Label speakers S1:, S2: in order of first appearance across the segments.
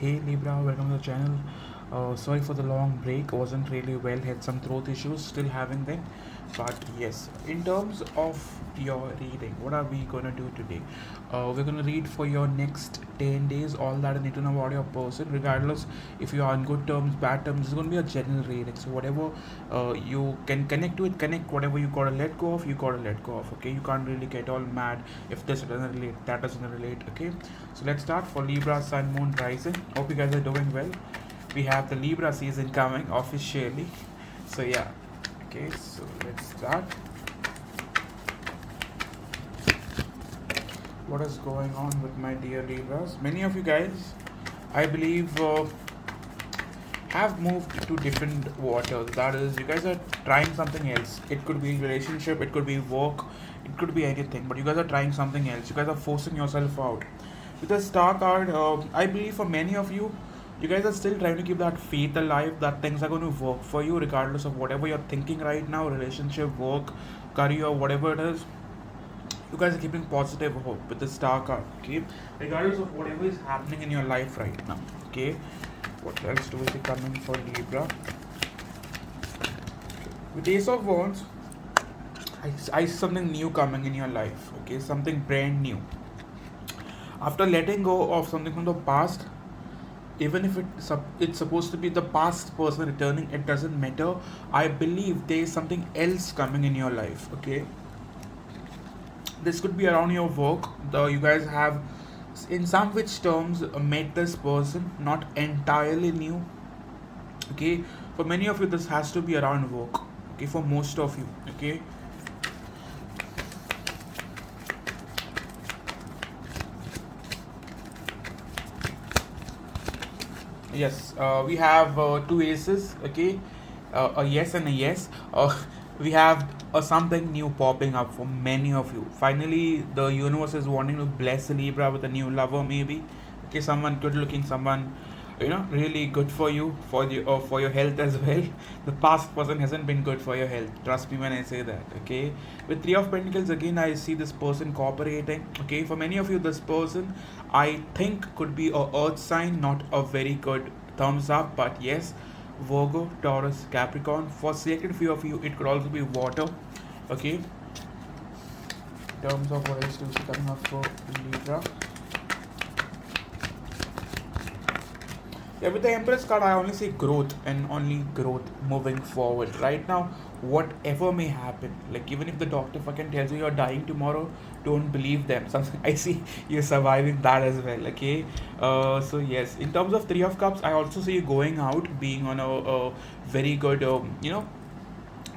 S1: Hey Libra, welcome to the channel. Sorry for the long break, wasn't really well, had some throat issues, still having them. But yes, in terms of your reading, what are we gonna do today? We're gonna read for your next 10 days all that I need to know about your person, regardless if you are on good terms, bad terms. It's gonna be a general reading. So, whatever you can connect to it, connect. Whatever you gotta let go of, you gotta let go of. Okay, you can't really get all mad if this doesn't relate, that doesn't relate. Okay, so let's start for Libra, Sun, Moon, Rising. Hope you guys are doing well. We have the Libra season coming officially. So yeah. Okay, so let's start. What is going on with my dear Libras? Many of you guys, I believe, have moved to different waters. That is, you guys are trying something else. It could be relationship, it could be work, it could be anything. But you guys are trying something else. You guys are forcing yourself out. With the star card, I believe for many of you, you guys are still trying to keep that faith alive that things are going to work for you regardless of whatever you're thinking right now, relationship, work, career, whatever it is. You guys are keeping positive hope with the star card, okay, regardless of whatever is happening in your life right now. Okay, what else do we see coming for Libra? With Ace of Wands, I see something new coming in your life. Okay, something brand new. After letting go of something from the past, even if it's supposed to be the past person returning, it doesn't matter. I believe there is something else coming in your life. Okay, this could be around your work. You guys have, in some which terms, met this person, not entirely new. Okay, for many of you, this has to be around work. Okay, for most of you. Okay, yes, we have two aces. Okay, a yes and a yes. We have something new popping up for many of you. Finally, the universe is wanting to bless Libra with a new lover, maybe. Okay, someone good looking, someone really good for you, for your health as well. The past person hasn't been good for your health, trust me when I say that. Okay, with Three of Pentacles, again I see this person cooperating. Okay, for many of you, this person I think could be a earth sign, not a very good thumbs up, but yes, Virgo, Taurus, Capricorn. For selected few of you, it could also be water. Okay, in terms of what else do you see coming up for Libra? Yeah, with the Empress card, I only see growth and only growth moving forward. Right now, whatever may happen, like even if the doctor fucking tells you you're dying tomorrow, don't believe them. Something I see you're surviving that as well. Okay, so yes, in terms of Three of Cups, I also see you going out, being on a very good,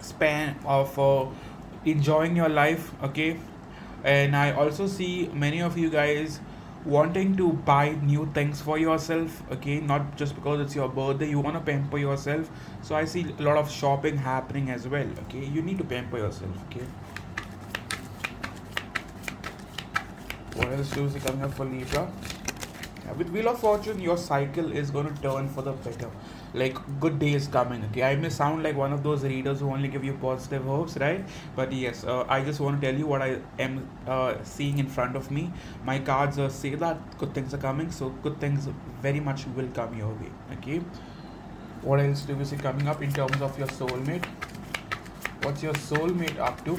S1: span of enjoying your life. Okay, and I also see many of you guys wanting to buy new things for yourself. Okay, not just because it's your birthday, you want to pamper yourself. So I see a lot of shopping happening as well. Okay, you need to pamper yourself. Okay, what else do you see coming up for Libra? Yeah, with Wheel of Fortune, your cycle is going to turn for the better. Like, good days coming. Okay, I may sound like one of those readers who only give you positive hopes, right? But yes, I just want to tell you what I am seeing in front of me. My cards say that good things are coming, so good things very much will come your way. Okay, what else do we see coming up in terms of your soulmate? What's your soulmate up to?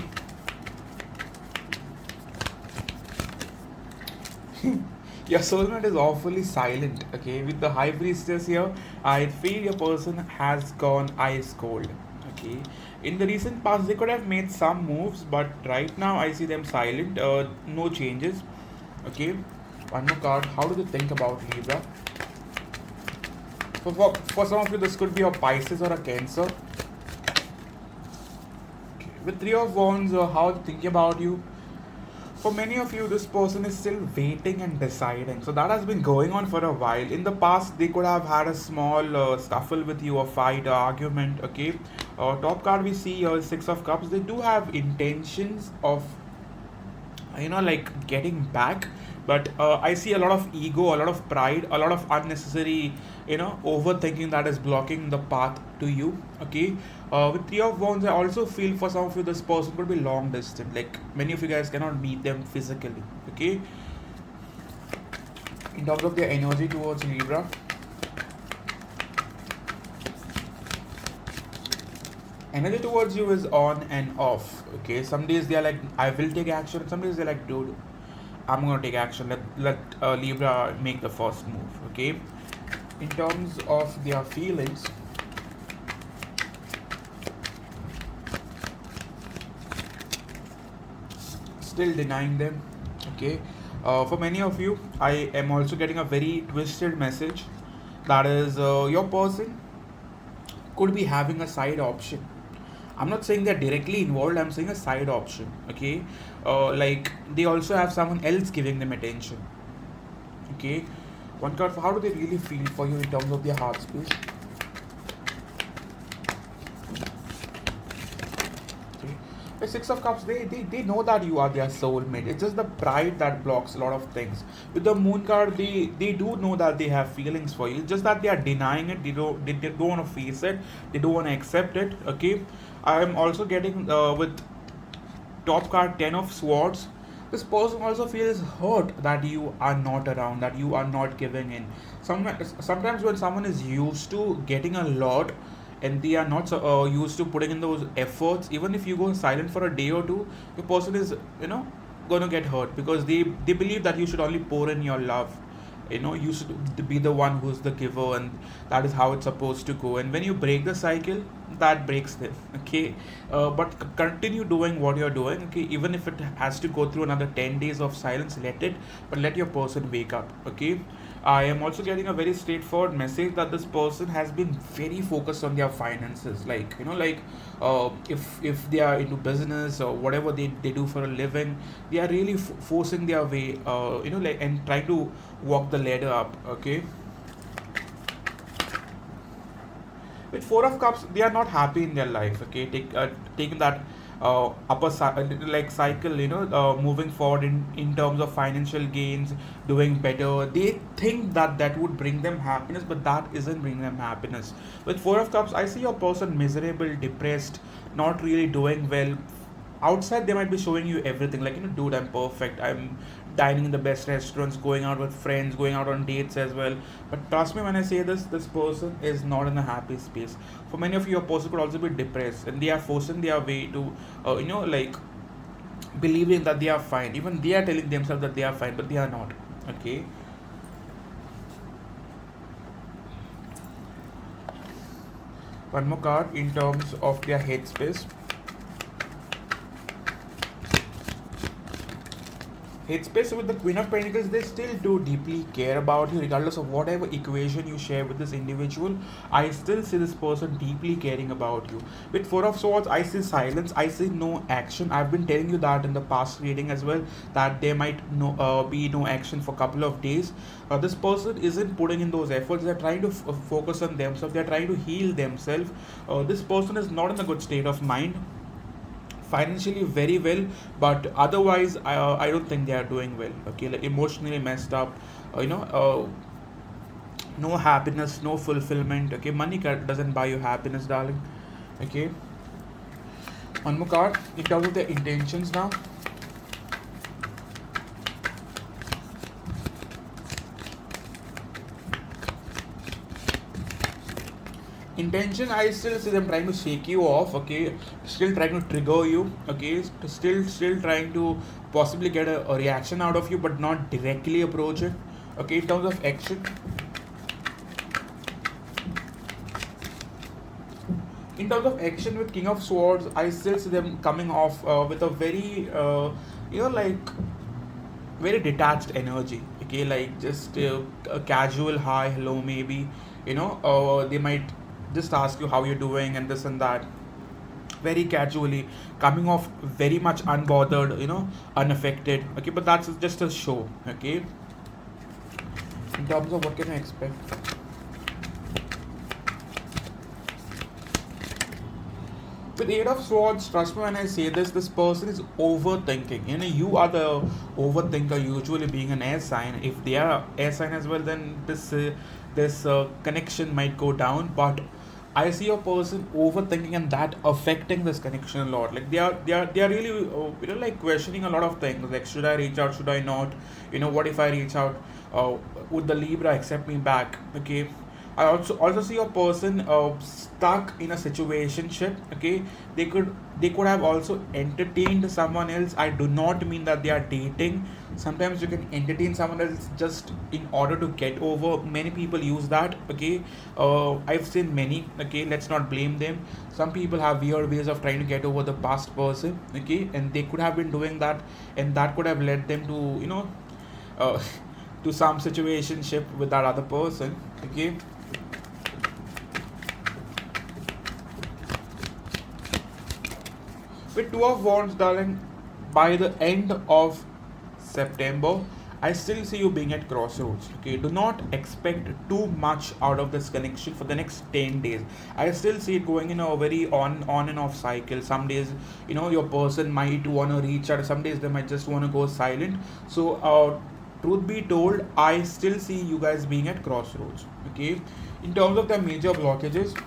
S1: Your soulmate is awfully silent. Okay, with the High Priestess here, I feel your person has gone ice cold. Okay, in the recent past they could have made some moves, but right now I see them silent. No changes. Okay, one more card. How do they think about Libra? For some of you, this could be a Pisces or a Cancer. Okay. With Three of Wands, how are they thinking about you? For many of you, this person is still waiting and deciding. So that has been going on for a while. In the past, they could have had a small scuffle with you, a fight, a argument. Okay, top card we see here, Six of Cups. They do have intentions of like getting back, but I see a lot of ego, a lot of pride, a lot of unnecessary overthinking that is blocking the path to you. Okay, with Three of Wands, I also feel for some of you this person could be long distance, like many of you guys cannot meet them physically. Okay, in terms of their energy towards Libra, Energy towards you is on and off. Okay, some days they are like, I will take action. Some days they're like, dude, I'm gonna take action. Let Libra make the first move. Okay, in terms of their feelings, still denying them. Okay, for many of you, I am also getting a very twisted message. That is, your person could be having a side option. I'm not saying they're directly involved, I'm saying a side option. Okay, like they also have someone else giving them attention. Okay, one card for how do they really feel for you in terms of their heart space. Okay, the Six of Cups, they know that you are their soulmate. It's just the pride that blocks a lot of things. With the Moon card, they do know that they have feelings for you. It's just that they are denying it. They don't want to face it. They don't want to accept it. Okay, I am also getting with top card 10 of swords. This person also feels hurt that you are not around, that you are not giving in. Sometimes when someone is used to getting a lot and they are not used to putting in those efforts, even if you go silent for a day or two, the person is, going to get hurt because they believe that you should only pour in your love. You should be the one who's the giver, and that is how it's supposed to go. And when you break the cycle, that breaks them. Okay, but continue doing what you're doing. Okay, even if it has to go through another 10 days of silence, let it, but let your person wake up. Okay, I am also getting a very straightforward message that this person has been very focused on their finances. Like, if they are into business or whatever they do for a living, they are really forcing their way, and trying to walk the ladder up. Okay, with Four of Cups, they are not happy in their life. Okay, taking that like cycle, moving forward in terms of financial gains, doing better. They think that that would bring them happiness, but that isn't bringing them happiness. With Four of Cups, I see your person miserable, depressed, not really doing well. Outside they might be showing you everything, like, dude, I'm perfect, I'm dining in the best restaurants, going out with friends, going out on dates as well. But trust me when I say this person is not in a happy space. For many of you, a person could also be depressed and they are forcing their way to like believing that they are fine. Even they are telling themselves that they are fine, but they are not. Okay, one more card in terms of their headspace. Headspace with the Queen of Pentacles, they still do deeply care about you, regardless of whatever equation you share with this individual. I still see this person deeply caring about you. With Four of Swords, I see silence, I see no action. I've been telling you that in the past reading as well, that there might be no action for a couple of days. This person isn't putting in those efforts. They're trying to focus on themselves, they're trying to heal themselves. This person is not in a good state of mind financially, very well, but otherwise I don't think they are doing well. Okay, like emotionally messed up, no happiness, no fulfillment. Okay, money doesn't buy you happiness, darling. Okay, one more card in terms of the intentions now. Intention, I still see them trying to shake you off. Okay, still trying to trigger you. Okay, still trying to possibly get a reaction out of you, but not directly approach it. Okay, in terms of action, with King of Swords, I still see them coming off with a very like very detached energy. Okay, like just a casual hi hello maybe. They might just ask you how you're doing and this and that, very casually, coming off very much unbothered, unaffected. Okay, but that's just a show. Okay, in terms of what can I expect. With Eight of Swords, trust me when I say this person is overthinking. You are the overthinker, usually being an air sign. If they are air sign as well, then this connection might go down. But I see a person overthinking, and that affecting this connection a lot. Like they are really like questioning a lot of things. Like, should I reach out? Should I not? What if I reach out? Would the Libra accept me back? Okay, I also see a person stuck in a situationship. Okay, they could have also entertained someone else. I do not mean that they are dating. Sometimes you can entertain someone else just in order to get over. Many people use that. Okay, I've seen many. Okay, let's not blame them. Some people have weird ways of trying to get over the past person. Okay, and they could have been doing that, and that could have led them to uh, to some situationship with that other person. Okay, with Two of Wands, darling, by the end of September, I still see you being at crossroads. Okay, do not expect too much out of this connection for the next 10 days. I still see it going in a very on and off cycle. Some days, your person might want to reach out. Some days they might just want to go silent. So, truth be told, I still see you guys being at crossroads. Okay, in terms of the major blockages,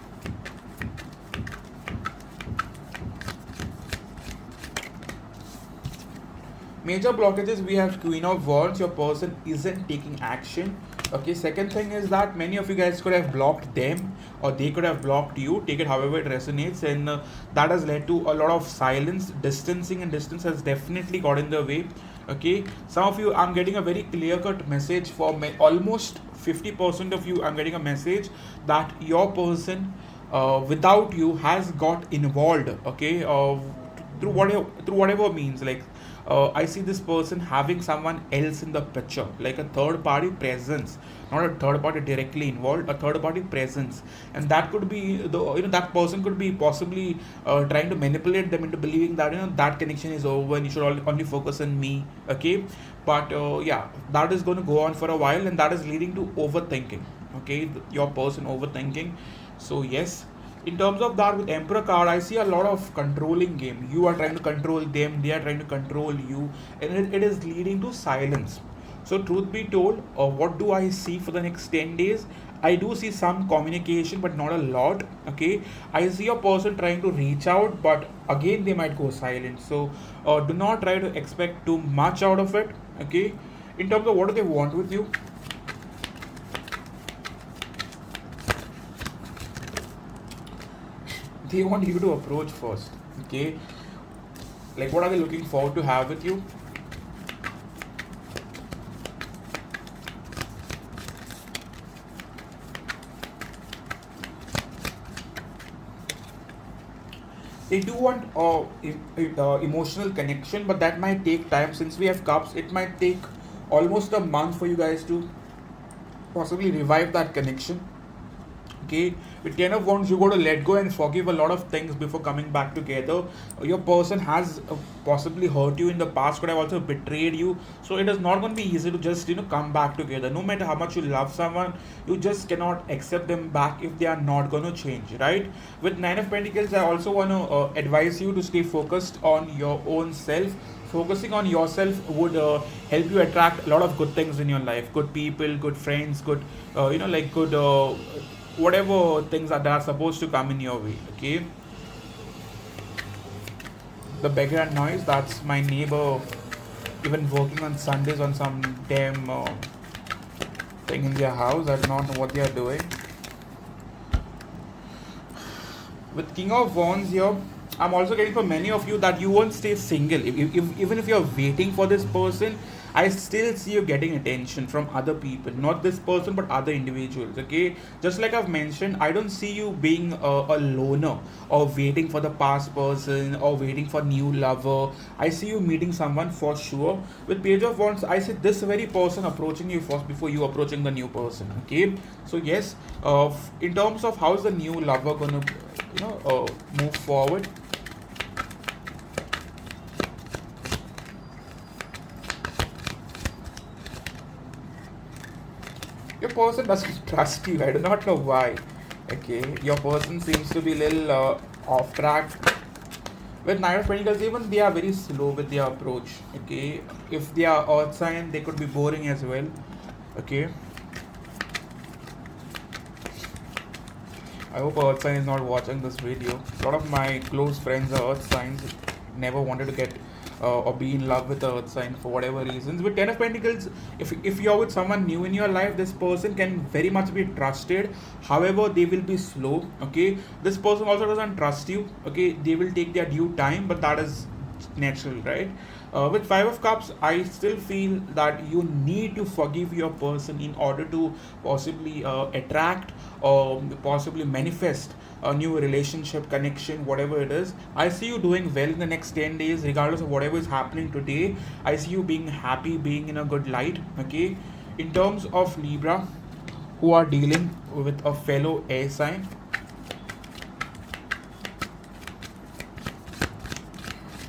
S1: major blockages, we have Queen of Wands. Your person isn't taking action. Okay, second thing is that many of you guys could have blocked them, or they could have blocked you. Take it however it resonates, and that has led to a lot of silence, distancing, and distance has definitely got in the way. Okay, some of you, I'm getting a very clear cut message for almost 50% of you. I'm getting a message that your person, without you, has got involved. Okay, through whatever means, like I see this person having someone else in the picture, like a third party presence, not a third party directly involved, a third party presence, and that could be that person could be possibly trying to manipulate them into believing that that connection is over and you should only focus on me. Okay, but yeah, that is going to go on for a while, and that is leading to overthinking. Okay, your person overthinking. So yes, in terms of that, with Emperor card, I see a lot of controlling game. You are trying to control them, they are trying to control you, and it is leading to silence. So truth be told, what do I see for the next 10 days? I do see some communication, but not a lot. Okay, I see a person trying to reach out, but again they might go silent. So do not try to expect too much out of it. Okay, in terms of what do they want with you, they want you to approach first. Okay, like what are they looking forward to have with you? They do want emotional connection, but that might take time. Since we have cups, it might take almost a month for you guys to possibly revive that connection. Okay, with Ten of Wands, you got to let go and forgive a lot of things before coming back together. Your person has possibly hurt you in the past, could have also betrayed you, so it is not going to be easy to just come back together. No matter how much you love someone, you just cannot accept them back if they are not going to change, right? With Nine of Pentacles, I also want to advise you to stay focused on your own self. Focusing on yourself would help you attract a lot of good things in your life, good people, good friends, good like good whatever things that are supposed to come in your way. Okay, the background noise, that's my neighbor, even working on Sundays on some damn thing in their house. I do not know what they are doing. With King of Wands here, I'm also getting for many of you that you won't stay single. Even if you're waiting for this person, I still see you getting attention from other people, not this person, but other individuals. Okay, just like I've mentioned, I don't see you being a loner or waiting for the past person or waiting for new lover. I see you meeting someone for sure. With Page of Wands, I see this very person approaching you first before you approaching the new person. Okay, so yes, in terms of how's the new lover gonna move forward. Your person doesn't trust you. I do not know why. Okay, your person seems to be a little off track. With Nine of Pentacles, even they are very slow with their approach. Okay, if they are earth sign, they could be boring as well. Okay, I hope earth sign is not watching this video. A lot of my close friends are earth signs. Never wanted to get or be in love with the earth sign for whatever reasons. With Ten of Pentacles, if you're with someone new in your life, this person can very much be trusted. However, they will be slow. Okay, this person also doesn't trust you. Okay, they will take their due time, but that is natural, right? With Five of Cups, I still feel that you need to forgive your person in order to possibly attract or possibly manifest a new relationship, connection, whatever it is. I see you doing well in the next 10 days, regardless of whatever is happening today. I see you being happy, being in a good light. Okay, in terms of Libra, who are dealing with a fellow air sign,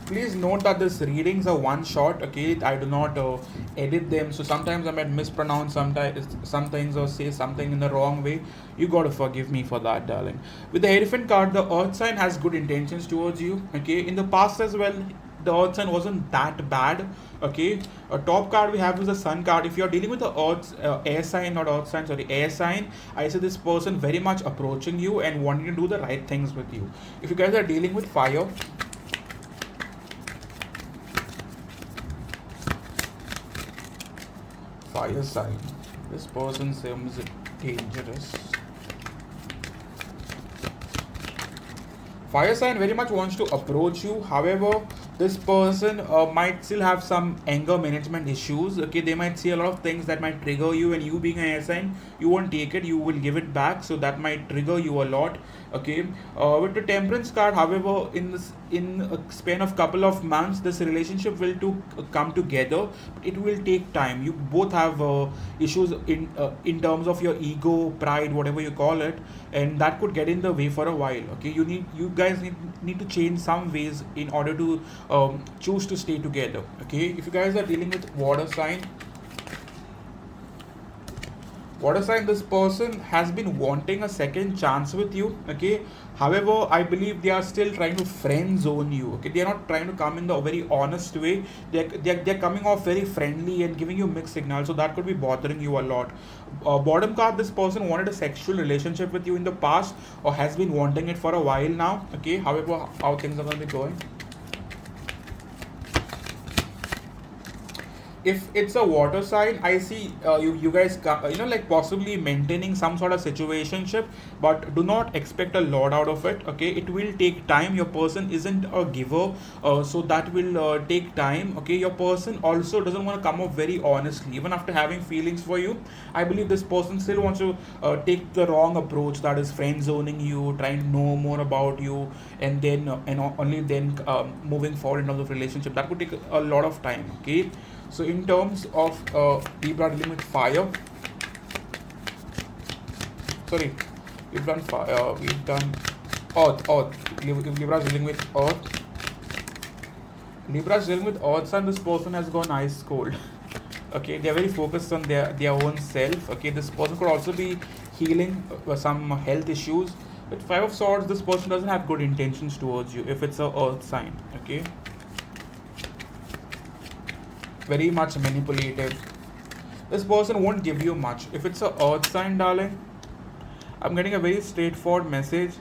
S1: please note that this readings are one shot. Okay, I do not edit them, so sometimes I might mispronounce sometimes some things or say something in the wrong way. You gotta forgive me for that, darling. With the Hierophant card, the earth sign has good intentions towards you. Okay, in the past as well, the earth sign wasn't that bad. Okay, a top card we have is the sun card. If you're dealing with the earth air sign, not earth sign, sorry, air sign, I say this person very much approaching you and wanting to do the right things with you. If you guys are dealing with fire, fire sign, this person seems dangerous. Fire sign very much wants to approach you. However, this person might still have some anger management issues. Okay, they might see a lot of things that might trigger you, and you being an air sign, you won't take it, you will give it back, so that might trigger you a lot. Okay, with the Temperance card, however, in a span of couple of months, this relationship will to come together. It will take time. You both have issues in terms of your ego, pride, whatever you call it, and that could get in the way for a while. Okay, you guys need to change some ways in order to choose to stay together. Okay, if you guys are dealing with water sign, this person has been wanting a second chance with you. Okay, however, I believe they are still trying to friend zone you. Okay, they are not trying to come in the very honest way. They're coming off very friendly and giving you mixed signals, so that could be bothering you a lot. Bottom card, this person wanted a sexual relationship with you in the past or has been wanting it for a while now. Okay, however, how things are going to be going. If it's a water sign, I see you guys like possibly maintaining some sort of situationship, but do not expect a lot out of it. Okay, it will take time. Your person isn't a giver, so that will take time. Okay, your person also doesn't want to come up very honestly, even after having feelings for you. I believe this person still wants to take the wrong approach, that is friend zoning you, trying to know more about you, and then only then moving forward in terms of relationship. That could take a lot of time. Okay, so in terms of Libra dealing with fire, sorry, we've done fire, we've done earth. Libra is dealing with earth. Libra is dealing with earth, and this person has gone ice cold. Okay, they are very focused on their own self. Okay, this person could also be healing some health issues. With Five of Swords, this person doesn't have good intentions towards you if it's a earth sign. Okay, very much manipulative. This person won't give you much. If it's a earth sign, darling, I'm getting a very straightforward message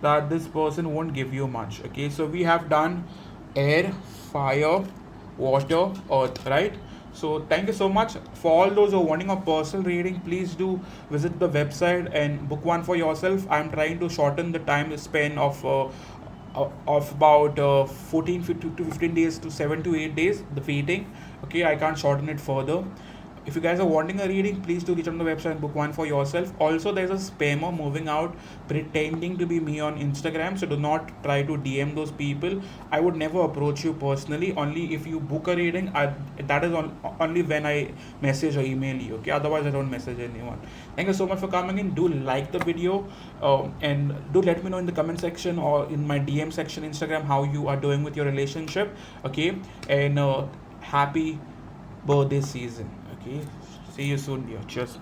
S1: that this person won't give you much. Okay, so we have done air, fire, water, earth, right? So thank you so much. For all those who are wanting a personal reading, please do visit the website and book one for yourself. I'm trying to shorten the time span of about 14 to 15 days to 7 to 8 days, the waiting. Okay, I can't shorten it further. If you guys are wanting a reading, please do reach on the website and book one for yourself. Also, there's a spammer moving out pretending to be me on Instagram, so do not try to DM those people. I would never approach you personally. Only if you book a reading, that is only when I message or email you. Okay, otherwise I don't message anyone. Thank you so much for coming in. Do like the video and do let me know in the comment section or in my DM section Instagram how you are doing with your relationship. Okay, and happy birthday season. Okay, see you soon, dear. Cheers.